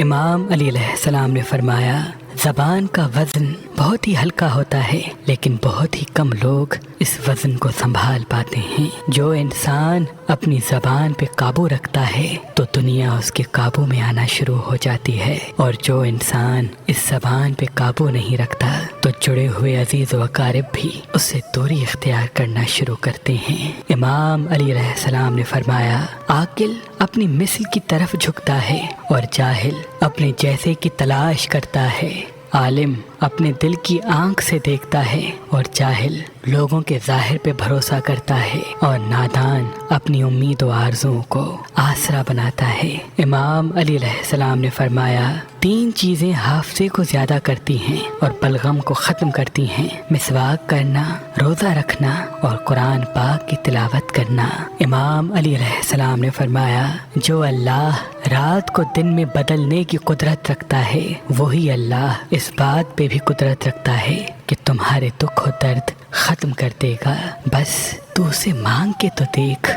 امام علی علیہ السلام نے فرمایا زبان کا وزن بہت ہی ہلکا ہوتا ہے، لیکن بہت ہی کم لوگ اس وزن کو سنبھال پاتے ہیں۔ جو انسان اپنی زبان پہ قابو رکھتا ہے تو دنیا اس کے قابو میں آنا شروع ہو جاتی ہے، اور جو انسان اس زبان پہ قابو نہیں رکھتا تو جڑے ہوئے عزیز و اقارب بھی اس سے دوری اختیار کرنا شروع کرتے ہیں۔ امام علی علیہ السلام نے فرمایا عاقل اپنی مثل کی طرف جھکتا ہے اور جاہل اپنے جیسے کی تلاش کرتا ہے۔ عالم اپنے دل کی آنکھ سے دیکھتا ہے اور جاہل لوگوں کے ظاہر پہ بھروسہ کرتا ہے، اور نادان اپنی امید و آرزوؤں کو آسرا بناتا ہے۔ امام علی علیہ السلام نے فرمایا 3 چیزیں حافظے کو زیادہ کرتی ہیں اور بلغم کو ختم کرتی ہیں: مسواک کرنا، روزہ رکھنا اور قرآن پاک کی تلاوت کرنا۔ امام علی علیہ السلام نے فرمایا جو اللہ رات کو دن میں بدلنے کی قدرت رکھتا ہے وہی اللہ اس بات پہ بھی قدرت رکھتا ہے کہ تمہارے دکھ و درد ختم کر دے گا، بس تو اسے مانگ کے تو دیکھ۔